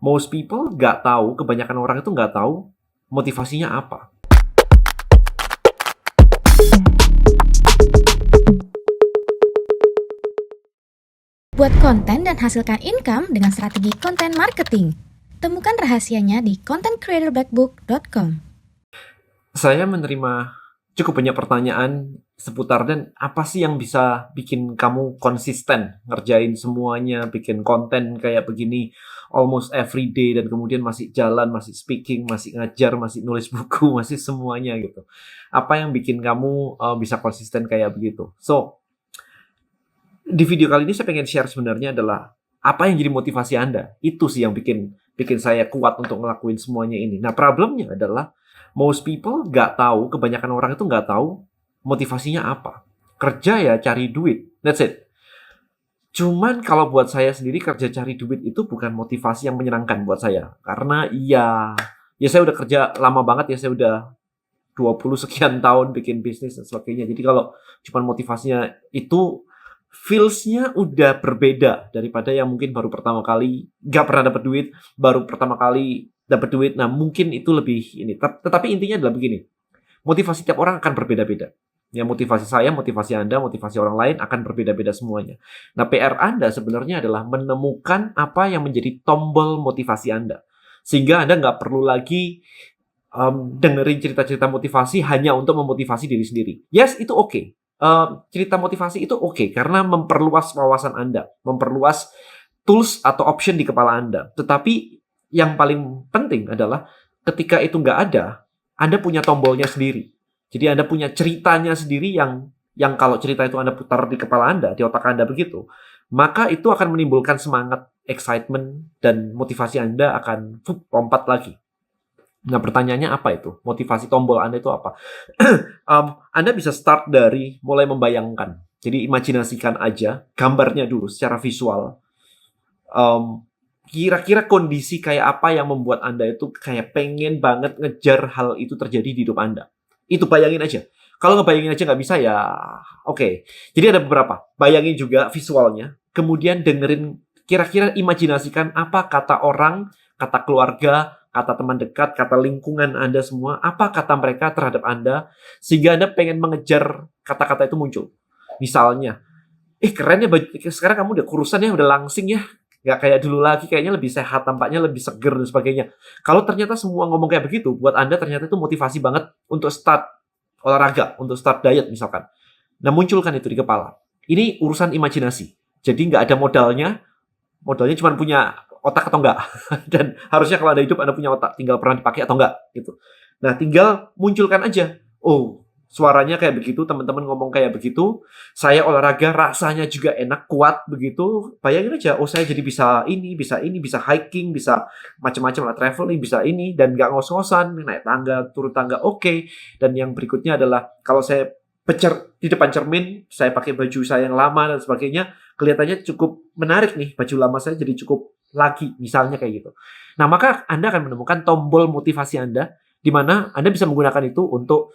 Most people nggak tahu, kebanyakan orang itu nggak tahu motivasinya apa. Buat konten dan hasilkan income dengan strategi konten marketing. Temukan rahasianya di contentcreatorblackbook.com. Saya menerima cukup banyak pertanyaan seputar dan apa sih yang bisa bikin kamu konsisten ngerjain semuanya, bikin konten kayak begini almost every day dan kemudian masih jalan, masih speaking, masih ngajar, masih nulis buku, masih semuanya gitu. Apa yang bikin kamu bisa konsisten kayak begitu? So, di video kali ini saya pengen share sebenarnya adalah apa yang jadi motivasi Anda. Itu sih yang bikin saya kuat untuk ngelakuin semuanya ini. Nah, problemnya adalah most people nggak tahu, kebanyakan orang itu nggak tahu motivasinya apa. Kerja ya cari duit, that's it. Cuman kalau buat saya sendiri kerja cari duit itu bukan motivasi yang menyenangkan buat saya. Karena ya saya udah kerja lama banget ya, saya udah 20 sekian tahun bikin bisnis dan sebagainya. Jadi kalau cuma motivasinya itu feels-nya udah berbeda daripada yang mungkin baru pertama kali nggak pernah dapat duit, baru pertama kali dapat duit. Nah, mungkin itu lebih ini. Tetapi intinya adalah begini. Motivasi tiap orang akan berbeda-beda. Ya, motivasi saya, motivasi Anda, motivasi orang lain akan berbeda-beda semuanya. Nah, PR Anda sebenarnya adalah menemukan apa yang menjadi tombol motivasi Anda. Sehingga Anda nggak perlu lagi dengerin cerita-cerita motivasi hanya untuk memotivasi diri sendiri. Yes, itu oke. Cerita motivasi itu oke, karena memperluas wawasan Anda, memperluas tools atau option di kepala Anda. Tetapi yang paling penting adalah ketika itu nggak ada, Anda punya tombolnya sendiri. Jadi Anda punya ceritanya sendiri yang kalau cerita itu Anda putar di kepala Anda, di otak Anda begitu, maka itu akan menimbulkan semangat, excitement, dan motivasi Anda akan lompat lagi. Nah, pertanyaannya apa itu? Motivasi tombol Anda itu apa? Anda bisa start dari mulai membayangkan. Jadi imajinasikan aja gambarnya dulu secara visual. Kira-kira kondisi kayak apa yang membuat Anda itu kayak pengen banget ngejar hal itu terjadi di hidup Anda. Itu bayangin aja. Kalau ngebayangin aja nggak bisa ya oke. Jadi ada beberapa. Bayangin juga visualnya. Kemudian dengerin, kira-kira imajinasikan apa kata orang, kata keluarga, kata teman dekat, kata lingkungan Anda semua, apa kata mereka terhadap Anda, sehingga Anda pengen mengejar kata-kata itu muncul. Misalnya, keren ya, sekarang kamu udah kurusan ya, udah langsing ya, nggak kayak dulu lagi, kayaknya lebih sehat, tampaknya lebih seger, dan sebagainya. Kalau ternyata semua ngomong kayak begitu, buat Anda ternyata itu motivasi banget untuk start olahraga, untuk start diet misalkan. Nah, munculkan itu di kepala. Ini urusan imajinasi. Jadi nggak ada modalnya cuma punya otak atau enggak. Dan harusnya kalau Anda hidup, Anda punya otak. Tinggal pernah dipakai atau enggak. Gitu. Nah, tinggal munculkan aja. Oh, suaranya kayak begitu, teman-teman ngomong kayak begitu. Saya olahraga, rasanya juga enak, kuat begitu. Bayangin aja, oh saya jadi bisa ini, bisa hiking, bisa macam-macam lah, traveling, bisa ini. Dan nggak ngos-ngosan, naik tangga, turun tangga, oke. Dan yang berikutnya adalah, kalau saya di depan cermin, saya pakai baju saya yang lama dan sebagainya, kelihatannya cukup menarik nih, baju lama saya jadi cukup lagi, misalnya kayak gitu. Nah, maka Anda akan menemukan tombol motivasi Anda, di mana Anda bisa menggunakan itu untuk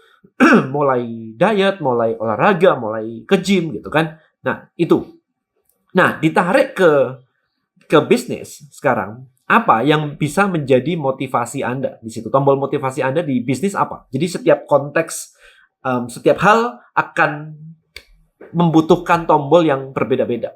mulai diet, mulai olahraga, mulai ke gym gitu kan. Nah, itu. Nah, ditarik ke bisnis sekarang, apa yang bisa menjadi motivasi Anda di situ? Tombol motivasi Anda di bisnis apa? Jadi setiap konteks, setiap hal akan membutuhkan tombol yang berbeda-beda.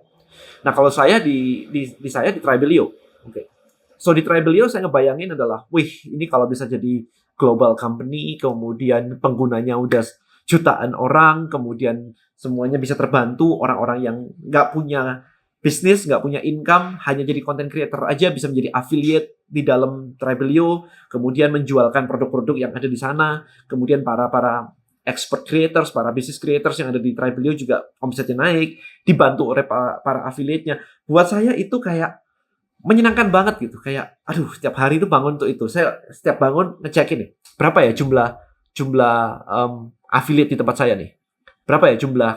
Nah, kalau saya di saya di Tribelio. Oke. So di Tribelio saya ngebayangin adalah, wih, ini kalau bisa jadi global company, kemudian penggunanya udah jutaan orang, kemudian semuanya bisa terbantu, orang-orang yang nggak punya bisnis, nggak punya income, hanya jadi content creator aja bisa menjadi affiliate di dalam Tribelio, kemudian menjualkan produk-produk yang ada di sana, kemudian para expert creators, para business creators yang ada di Tribelio juga omsetnya naik, dibantu oleh para affiliate-nya. Buat saya itu kayak menyenangkan banget gitu. Kayak, aduh, setiap hari itu bangun untuk itu. Saya setiap bangun ngecekin nih, berapa ya jumlah affiliate di tempat saya nih? Berapa ya jumlah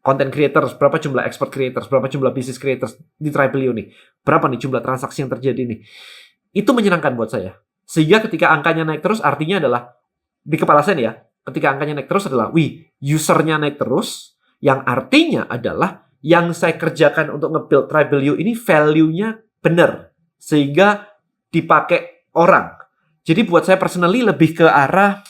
content creators, berapa jumlah expert creators, berapa jumlah business creators di Tribelio nih? Berapa nih jumlah transaksi yang terjadi nih? Itu menyenangkan buat saya. Sehingga ketika angkanya naik terus, artinya adalah, di kepala saya nih ya, ketika angkanya naik terus adalah, usernya naik terus, yang artinya adalah yang saya kerjakan untuk nge-build Tribelio ini value-nya benar. Sehingga dipakai orang. Jadi buat saya personally lebih ke arah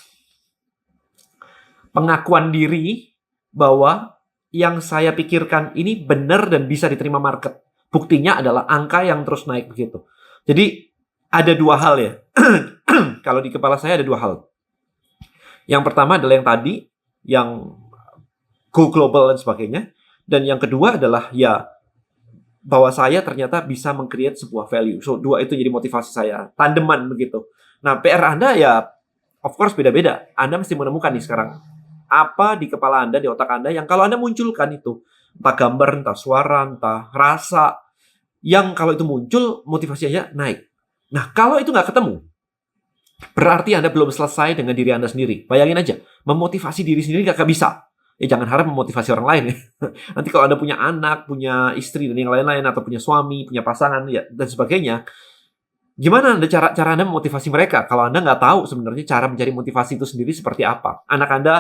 pengakuan diri bahwa yang saya pikirkan ini benar dan bisa diterima market. Buktinya adalah angka yang terus naik begitu. Jadi ada dua hal ya. Kalau di kepala saya ada dua hal. Yang pertama adalah yang tadi, yang go global dan sebagainya. Dan yang kedua adalah ya bahwa saya ternyata bisa meng-create sebuah value. So, dua itu jadi motivasi saya. Tandeman begitu. Nah, PR Anda ya of course beda-beda. Anda mesti menemukan nih sekarang apa di kepala Anda, di otak Anda yang kalau Anda munculkan itu, entah gambar, entah suara, entah rasa, yang kalau itu muncul motivasinya naik. Nah, kalau itu nggak ketemu, berarti Anda belum selesai dengan diri Anda sendiri. Bayangin aja, memotivasi diri sendiri nggak bisa. Ya jangan harap memotivasi orang lain ya. Nanti kalau Anda punya anak, punya istri dan yang lain-lain, atau punya suami, punya pasangan ya dan sebagainya, gimana Anda cara Anda memotivasi mereka kalau Anda nggak tahu sebenarnya cara mencari motivasi itu sendiri seperti apa? Anak Anda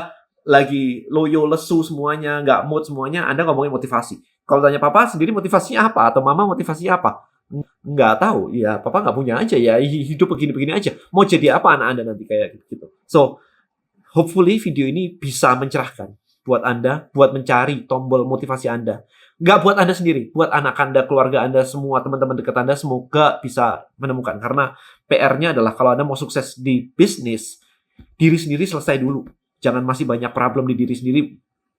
lagi loyo, lesu semuanya, nggak mood semuanya, Anda ngomongin motivasi. Kalau tanya papa sendiri motivasinya apa? Atau mama motivasinya apa? Nggak tahu. Ya papa nggak punya aja ya, hidup begini-begini aja. Mau jadi apa anak Anda nanti kayak gitu. So, hopefully video ini bisa mencerahkan buat Anda, buat mencari tombol motivasi Anda. Nggak buat Anda sendiri, buat anak Anda, keluarga Anda, semua teman-teman dekat Anda, semoga bisa menemukan. Karena PR-nya adalah kalau Anda mau sukses di bisnis, diri sendiri selesai dulu. Jangan masih banyak problem di diri sendiri,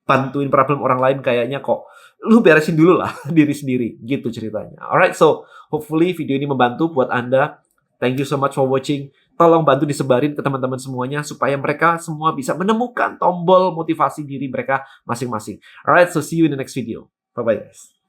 bantuin problem orang lain kayaknya kok. Lu beresin dulu lah diri sendiri, gitu ceritanya. Alright, so hopefully video ini membantu buat Anda. Thank you so much for watching. Tolong bantu disebarin ke teman-teman semuanya supaya mereka semua bisa menemukan tombol motivasi diri mereka masing-masing. Alright, so see you in the next video. Bye-bye guys.